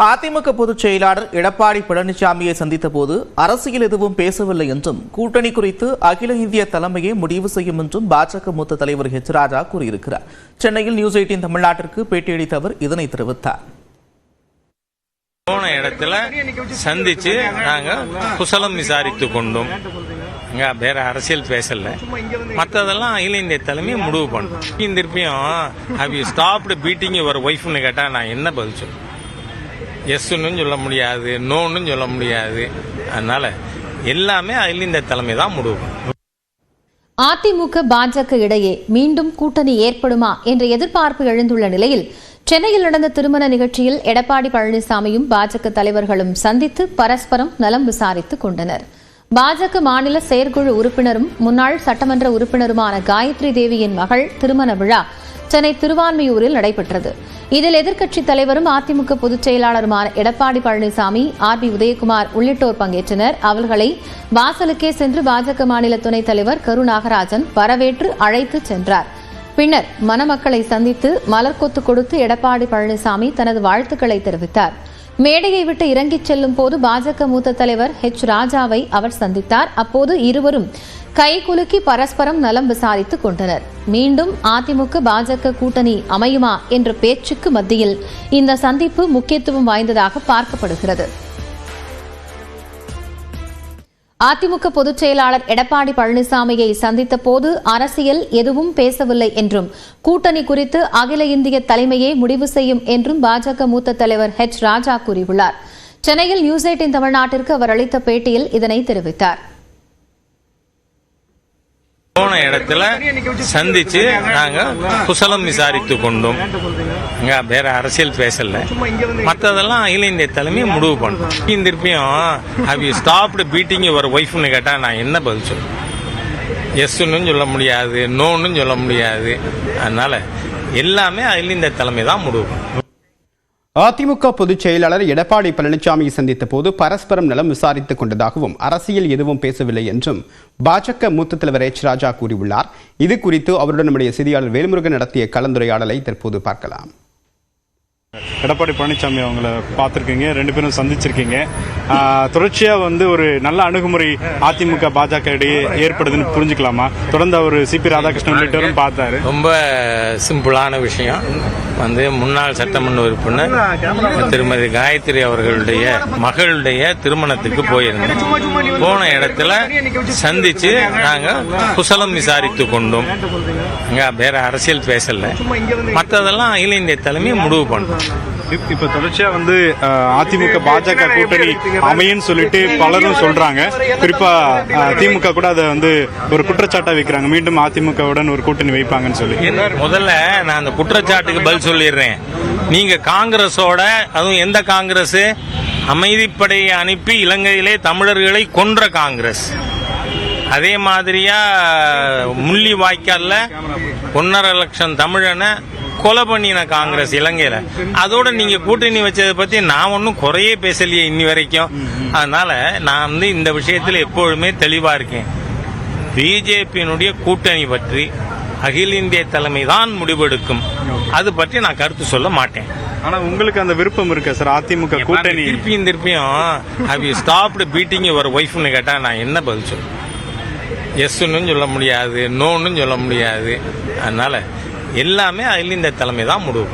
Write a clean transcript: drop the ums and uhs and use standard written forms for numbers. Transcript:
அதிமுக பொதுச் செயலாளர் எடப்பாடி பழனிசாமியை சந்தித்த போது அரசியல் எதுவும் பேசவில்லை என்றும் கூட்டணி குறித்து அகில இந்திய தலைமையே முடிவு செய்யும் என்றும் பாஜக மூத்த தலைவர் ஹெச் ராஜா கூறியிருக்கிறார். சென்னையில் நியூஸ் 18 தமிழ்நாட்டிற்கு பேட்டியளித்த அவர் இதனை தெரிவித்தார். போன இடத்துல சந்திச்சு நாங்க குசலம் விசாரித்துக் கொண்டோம். வேற அரசியல் பேசல, மற்றதெல்லாம் அகில இந்திய தலைமையை முடிவு பண்ணோம். திருப்பியும் how you stopped beating your ஒய்ஃப்னு கேட்டா நான் என்ன பதில் சொல்றேன்? எஸ்ன்னு சொல்ல முடியாது, நோன்னு சொல்ல முடியாது. அதனால எல்லாமே அகில இந்திய தலைமை தான் முடிவு பண்ணும். அதிமுக பாஜக இடையே மீண்டும் கூட்டணி ஏற்படுமா என்ற எதிர்பார்ப்பு எழுந்துள்ள நிலையில் சென்னையில் நடந்த திருமண நிகழ்ச்சியில் எடப்பாடி பழனிசாமியும் பாஜக தலைவர்களும் சந்தித்து பரஸ்பரம் நலம் விசாரித்துக் கொண்டனர். பாஜக மாநில செயற்குழு உறுப்பினரும் முன்னாள் சட்டமன்ற உறுப்பினருமான காயத்ரி தேவியின் மகள் திருமண விழா சென்னை திருவான்மியூரில் நடைபெற்றது. இதில் எதிர்க்கட்சித் தலைவரும் அதிமுக பொதுச் செயலாளருமான எடப்பாடி பழனிசாமி, ஆர். பி. உதயகுமார் உள்ளிட்டோர் பங்கேற்றனர். அவர்களை வாசலுக்கே சென்று பாஜக மாநில துணைத் தலைவர் கரு நாகராஜன் வரவேற்று அழைத்து சென்றார். பின்னர் மணமக்களை சந்தித்து மலர்கொத்து கொடுத்து எடப்பாடி பழனிசாமி தனது வாழ்த்துக்களை தெரிவித்தார். மேடையை விட்டு இறங்கிச் செல்லும் போது பாஜக மூத்த தலைவர் ஹெச் ராஜாவை அவர் சந்தித்தார். அப்போது இருவரும் கைகுலுக்கி பரஸ்பரம் நலம் விசாரித்துக் கொண்டனர். மீண்டும் அதிமுக பாஜக கூட்டணி அமையுமா என்ற பேச்சுக்கு மத்தியில் இந்த சந்திப்பு முக்கியத்துவம் வாய்ந்ததாக பார்க்கப்படுகிறது. அதிமுக பொதுச் செயலாளர் எடப்பாடி பழனிசாமியை சந்தித்த போது அரசியல் எதுவும் பேசவில்லை என்றும் கூட்டணி குறித்து அகில இந்திய தலைமையே முடிவு செய்யும் என்றும் பாஜக மூத்த தலைவர் ஹெச் ராஜா கூறியுள்ளார். சென்னையில் நியூஸ் 18 தமிழ்நாட்டிற்கு அவர் அளித்த பேட்டியில் இதனை தெரிவித்தார். போன இடத்துல சந்திச்சு நாங்க குசலம் விசாரித்துக் கொண்டோம். வேற அரசியல் பேசல, மற்றதெல்லாம் அகில இந்திய தலைமையை முடிவு பண்ணோம். திருப்பியும் how you stopped beating your ஒய்ஃப்னு கேட்டா நான் என்ன பதில் சொல்றேன்? எஸ்ன்னு சொல்ல முடியாது, நோன்னு சொல்ல முடியாது. அதனால எல்லாமே அகில இந்திய தலைமை தான் முடிவு பண்ணும். அதிமுக பொதுச் செயலாளர் எடப்பாடி பழனிசாமியை சந்தித்த போது பரஸ்பரம் நலம் விசாரித்துக் கொண்டதாகவும் அரசியல் எதுவும் பேசவில்லை என்றும் பாஜக மூத்த தலைவர் ஹெச் ராஜா கூறியுள்ளார். இது குறித்து அவருடன் நம்முடைய செய்தியாளர் வேல்முருகன் நடத்திய கலந்துரையாடலை தற்போது பார்க்கலாம். எடப்பாடி பழனிசாமி அவங்கள பார்த்துருக்கீங்க, ரெண்டு பேரும் சந்திச்சிருக்கீங்க. தொடர்ச்சியாக ஒரு நல்ல அணுகுமுறை அதிமுக பாஜக இடையே ஏற்படுதுன்னு புரிஞ்சுக்கலாமா? தொடர்ந்து அவர் சிபி ராதாகிருஷ்ணன் உள்ளிட்டவரும் பார்த்தாரு. ரொம்ப சிம்பிளான விஷயம். முன்னாள் சட்டமன்ற உறுப்பினர் திருமதி காயத்ரி அவர்களுடைய மகளுடைய திருமணத்துக்கு போயிருந்தோம். போன இடத்துல சந்திச்சு நாங்க குசலம் விசாரித்துக் கொண்டோம். வேற அரசியல் பேசல, மற்றதெல்லாம் அகில இந்திய தலைமையை முடிவு பண்ணோம். இப்ப தொடர்ச்சியா அதிமுக பாஜக கூட்டணி அமையும் சொல்லிட்டு பலரும் சொல்றாங்க. குறிப்பா திமுக கூட அதை ஒரு குற்றச்சாட்டை வைக்கிறாங்க, மீண்டும் அதிமுகவுடன் ஒரு கூட்டணி வைப்பாங்கன்னு சொல்லி. முதல்ல நான் அந்த குற்றச்சாட்டுக்கு பதில் சொல்லிடுறேன். நீங்க காங்கிரஸோட, அதுவும் எந்த காங்கிரஸ்? அமைதிப்படையை அனுப்பி இலங்கையிலே தமிழர்களை கொன்ற காங்கிரஸ். அதே மாதிரியா முள்ளி வாய்க்கால்ல 1.5 லட்சம் தமிழனை கொலை பண்ணின காங்கிரஸ் இலங்கையில. அதோட நீங்க கூட்டணி வச்சதை பத்தி நான் ஒன்னும் குறையே பேசலையே இன்னி வரைக்கும். அதனால நான் இந்த விஷயத்துல எப்பொழுதுமே தெளிவா இருக்கேன். பிஜேபியினுடைய கூட்டணி பற்றி அகில இந்திய தலைமை தான் முடிவெடுக்கும். அது பற்றி நான் கருத்து சொல்ல மாட்டேன். ஆனா உங்களுக்கு அந்த விருப்பம் இருக்கு சார் அதிமுக கூட்டணி? திருப்பியும் how you stopped beating your ஒய்ஃப்னு கேட்டா நான் என்ன பதில் சொல்றேன்? எஸ்ன்னு சொல்ல முடியாது, நோன்னு சொல்ல முடியாது. அதனால எல்லாமே அகில இந்திய தலைமை தான் முடிவு.